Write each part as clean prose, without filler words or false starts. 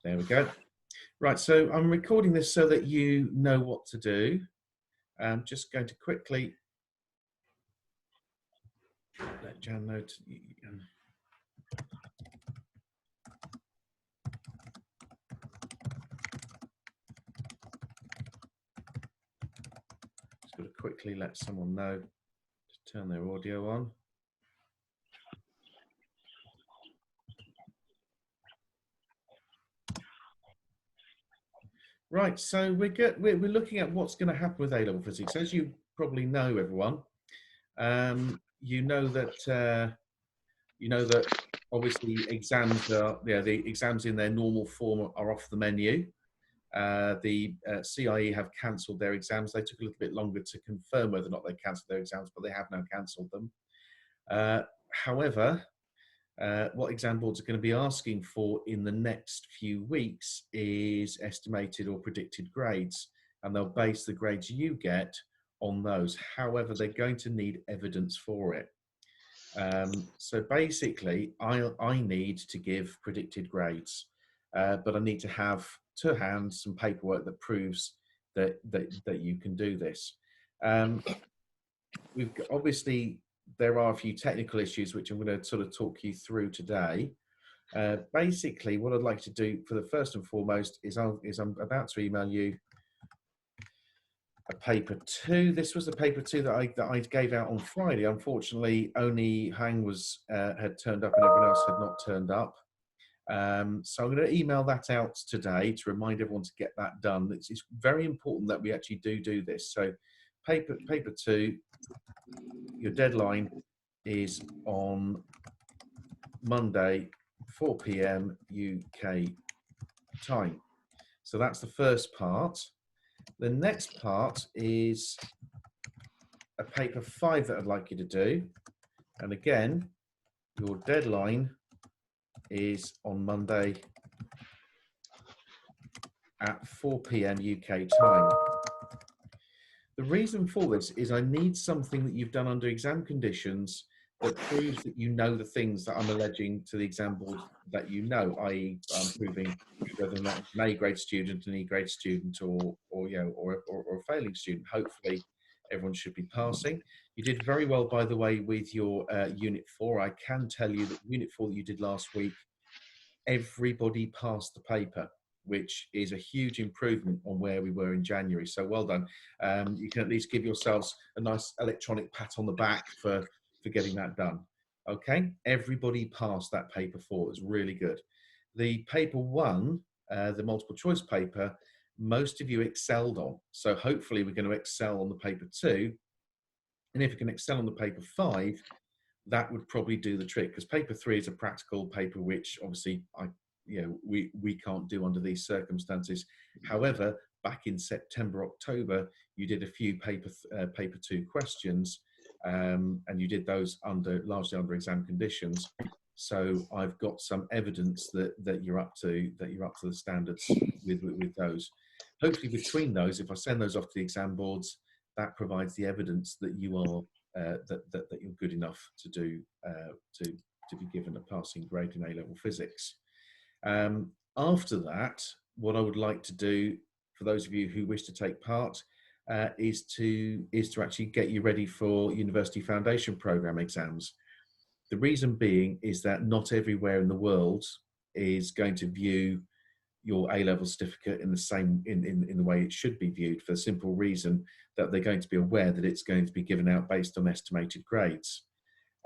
There we go. Right, so I'm recording this so that you know what to do. I'm just going to quickly let Jan know. Just got to quickly let someone know to turn their audio on. Right, so we're looking at what's going to happen with A-level physics. As you probably know, everyone, you know that obviously exams are the exams in their normal form are off the menu. The CIE have cancelled their exams. They took a little bit longer to confirm whether or not they cancelled their exams, but they have now cancelled them. However, what exam boards are going to be asking for in the next few weeks is estimated or predicted grades, and they'll base the grades you get on those. However, they're going to need evidence for it. So basically, I need to give predicted grades, but I need to have to hand some paperwork that proves that you can do this. We've obviously there are a few technical issues which I'm going to sort of talk you through today. Basically, what I'd like to do for the first and foremost is I'm about to email you a paper 2. This was the paper 2 that I gave out on Friday. Unfortunately, only Hang had turned up and everyone else had not turned up. So I'm going to email that out today to remind everyone to get that done. It's very important that we actually do this. So paper 2, your deadline is on Monday, 4 p.m. UK time. So that's the first part. The next part is a paper 5 that I'd like you to do. And again, your deadline is on Monday at 4 p.m. UK time. The reason for this is I need something that you've done under exam conditions that proves that you know the things that I'm alleging to the exam board that you know, i.e. I'm proving whether or not it's an A grade student, an E grade student, or a failing student. Hopefully everyone should be passing. You did very well, by the way, with your Unit 4. I can tell you that Unit 4 that you did last week, everybody passed the paper, which is a huge improvement on where we were in January. So well done. You can at least give yourselves a nice electronic pat on the back for getting that done. Okay, everybody passed that paper 4. It was really good. The paper 1, the multiple choice paper, most of you excelled on. So hopefully we're going to excel on the paper 2. And if we can excel on the paper 5, that would probably do the trick, because paper 3 is a practical paper, which obviously we can't do under these circumstances. However, back in September, October, you did a few paper 2 questions, and you did those largely under exam conditions. So I've got some evidence that you're up to the standards with those. Hopefully, between those, if I send those off to the exam boards, that provides the evidence that you are that you're good enough to do to be given a passing grade in A-level physics. After that, what I would like to do for those of you who wish to take part is to actually get you ready for University Foundation Programme exams. The reason being is that not everywhere in the world is going to view your A-level certificate in the same in the way it should be viewed, for the simple reason that they're going to be aware that it's going to be given out based on estimated grades.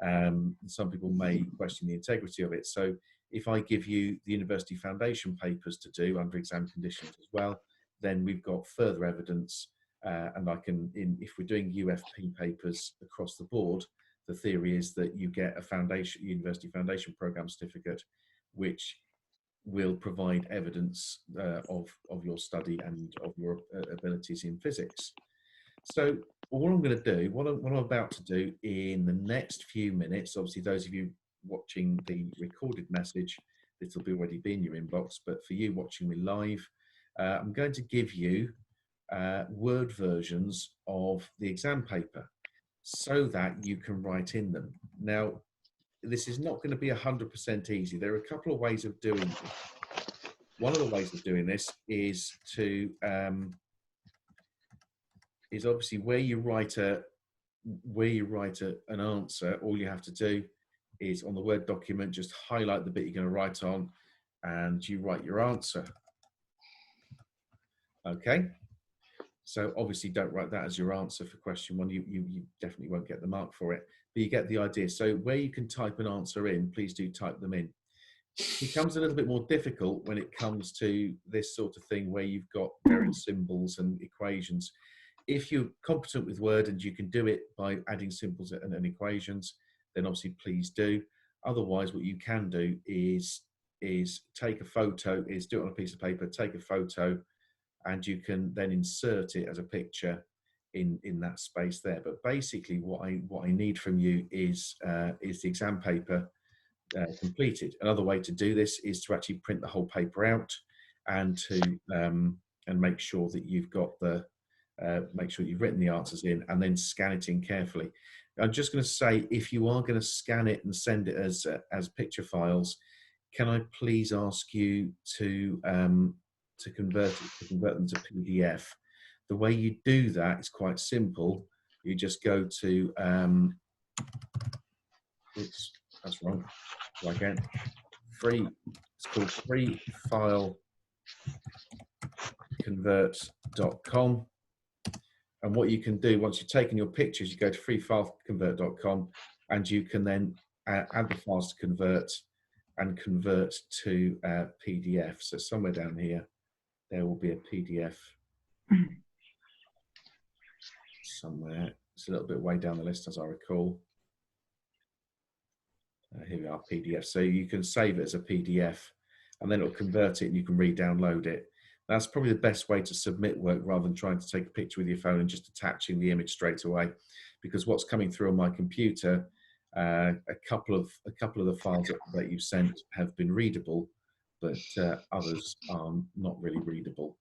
Some people may question the integrity of it. So if I give you the University Foundation papers to do under exam conditions as well, then we've got further evidence, and I can, if we're doing UFP papers across the board, the theory is that you get a University Foundation Programme certificate, which will provide evidence of your study and of your abilities in physics. So what I'm going to do, what I'm about to do in the next few minutes, obviously those of you watching the recorded message, this will already be in your inbox, but for you watching me live, I'm going to give you Word versions of the exam paper so that you can write in them. Now, this is not going to be 100% easy. There are a couple of ways of doing this. one of the ways of doing this is to is obviously where you write an answer. All you have to do is on the Word document just highlight the bit you're going to write on, and you write your answer. Okay. So obviously don't write that as your answer for question 1. You definitely won't get the mark for it, but you get the idea. So where you can type an answer in, please do type them in. It becomes a little bit more difficult when it comes to this sort of thing where you've got various symbols and equations. If you're competent with Word and you can do it by adding symbols and equations, then obviously please do. Otherwise, what you can do is take a photo, do it on a piece of paper, take a photo, and you can then insert it as a picture in that space there. But basically, what I need from you is the exam paper completed. Another way to do this is to actually print the whole paper out and to and make sure that you've got the make sure you've written the answers in, and then scan it in carefully. I'm just going to say, if you are going to scan it and send it as picture files, can I please ask you to convert them to PDF? The way you do that is quite simple. You just go to oops, that's wrong. So again, it's called freefileconvert.com. And what you can do once you've taken your pictures, you go to freefileconvert.com, and you can then add the files to convert and convert to PDF. So somewhere down here, there will be a PDF somewhere. It's a little bit way down the list, as I recall. Here we are, PDF. So you can save it as a PDF, and then it'll convert it and you can re-download it. That's probably the best way to submit work, rather than trying to take a picture with your phone and just attaching the image straight away. Because what's coming through on my computer, a couple of the files that you've sent have been readable, but others are not really readable.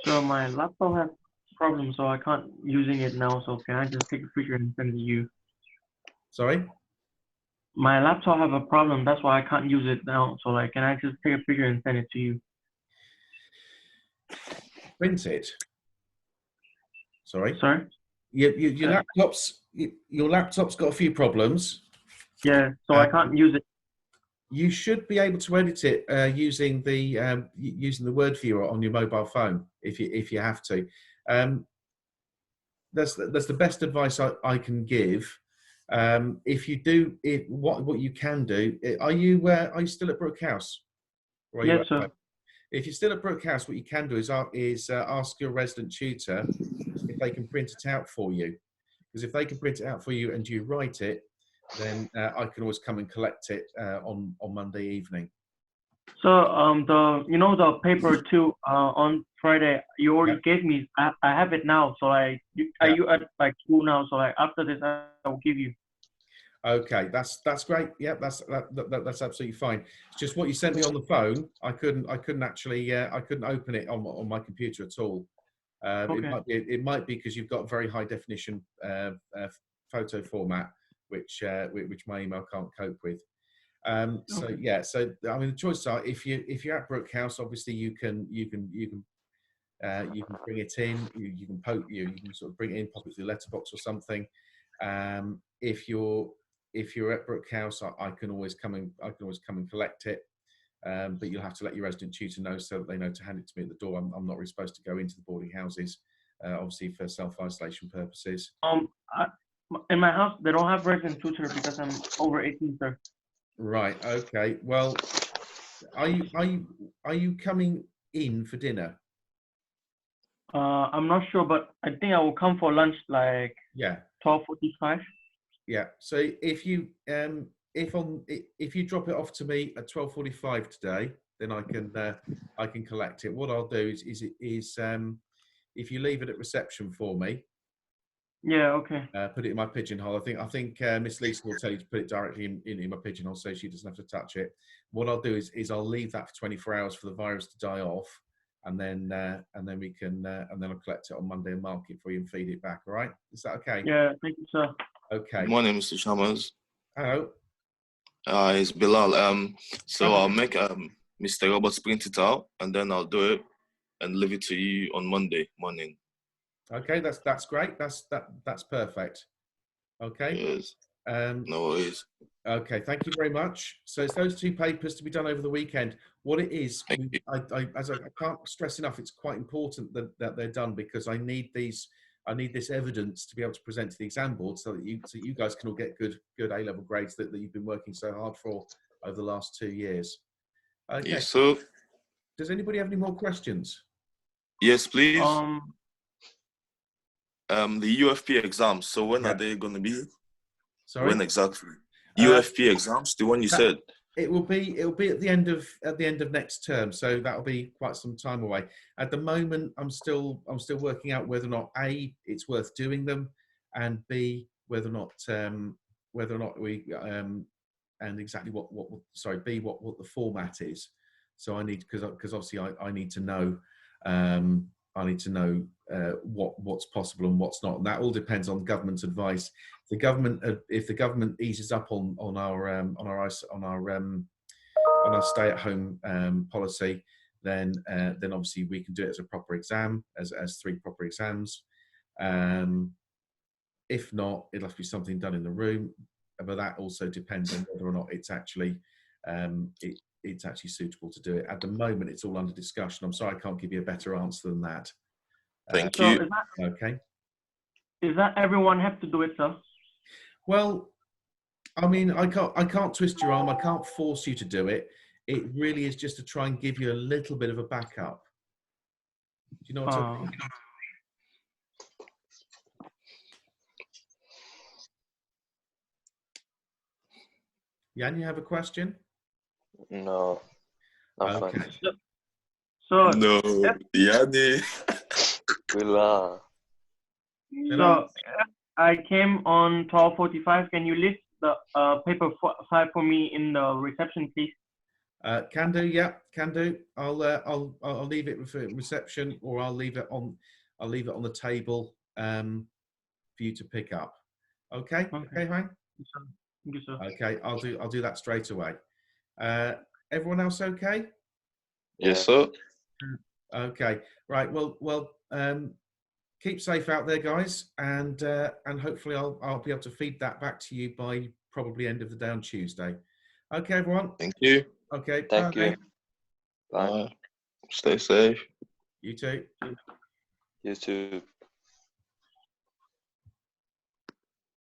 So my laptop has problems, so I can't using it now. So can I just take a picture and send it to you? Sorry? My laptop have a problem, that's why I can't use it now. So like, can I just take a picture and send it to you? Print it. Sorry? Sorry? Your laptop's got a few problems. Yeah, so I can't use it. You should be able to edit it using the Word viewer on your mobile phone if you have to. That's the best advice I can give. If you do it, what you can do. Are you still at Brook House? Yes, sir. If you're still at Brook House, what you can do is ask your resident tutor if they can print it out for you. Because if they can print it out for you and you write it, then I can always come and collect it on Monday evening. So the paper too on Friday you already gave me. I have it now. So are you at like school now? So like after this I will give you. Okay, that's great. Yeah, that's absolutely fine. It's just what you sent me on the phone. I couldn't actually I couldn't open it on my computer at all. Okay. It might be because you've got very high definition photo format, which my email can't cope with. So Okay. yeah, so I mean the choices are, if you're at Brook House, obviously you can bring it in. You can sort of bring it in, pop it through letterbox or something. If you're at Brook House, I can always come and collect it. But you'll have to let your resident tutor know so that they know to hand it to me at the door. I'm not really supposed to go into the boarding houses, obviously for self-isolation purposes. In my house they don't have resident tutor because I'm over 18, sir. Right. Okay. Well, are you coming in for dinner? I'm not sure, but I think I will come for lunch like 12:45. Yeah. So if you drop it off to me at 12:45 today, then I can collect it. What I'll do is if you leave it at reception for me. Yeah. Okay. Put it in my pigeonhole. I think Miss Lisa will tell you to put it directly in my pigeonhole, so she doesn't have to touch it. What I'll do is I'll leave that for 24 hours for the virus to die off, and then we can and then I'll collect it on Monday and mark it for you and feed it back. All right? Is that okay? Yeah. Thank you, sir. Okay. My name is Mr. Shamas. Hello. It's Bilal. So I'll make Mr. Roberts print it out, and then I'll do it and leave it to you on Monday morning. Okay, that's great. That's perfect. Okay. Yes. No worries. Okay, thank you very much. So it's those 2 papers to be done over the weekend. What it is, I can't stress enough, it's quite important that they're done, because I need this evidence to be able to present to the exam board, so that you guys can all get good A-level grades that you've been working so hard for over the last 2 years. Okay. Yes, sir. Does anybody have any more questions? Yes, please. The UFP exams. So when are they going to be? Sorry? When exactly? UFP exams, the one you said. It will be at the end of next term, so that'll be quite some time away. At the moment, I'm still working out whether or not A, it's worth doing them, and B, whether or not we and exactly what the format is. So I need, because obviously I need to know. I need to know what's possible and what's not, and that all depends on government advice. If the government eases up on our stay-at-home policy, then obviously we can do it as a proper exam, as 3 proper exams. If not, it'll have to be something done in the room, but that also depends on whether or not it's actually it's actually suitable to do it. At the moment, it's all under discussion. I'm sorry I can't give you a better answer than that. Thank you. Okay. Is that everyone have to do it, sir? Well, I mean, I can't twist your arm. I can't force you to do it. It really is just to try and give you a little bit of a backup. Do you know what I mean? Jan, you have a question? No. Okay. So No, Yanni. So I came on 12:45. Can you list the paper 5 for me in the reception, please? Can do. Yeah, can do. I'll leave it for reception, or I'll leave it on the table for you to pick up. Okay. Okay, Hang. Thank you, sir. Okay, I'll do that straight away. Everyone else okay? Yes, sir. Okay, right. Well, keep safe out there, guys, and hopefully I'll be able to feed that back to you by probably end of the day on Tuesday. Okay, everyone. Thank you. Okay. Thank you. Bye. Stay safe. You too. You too.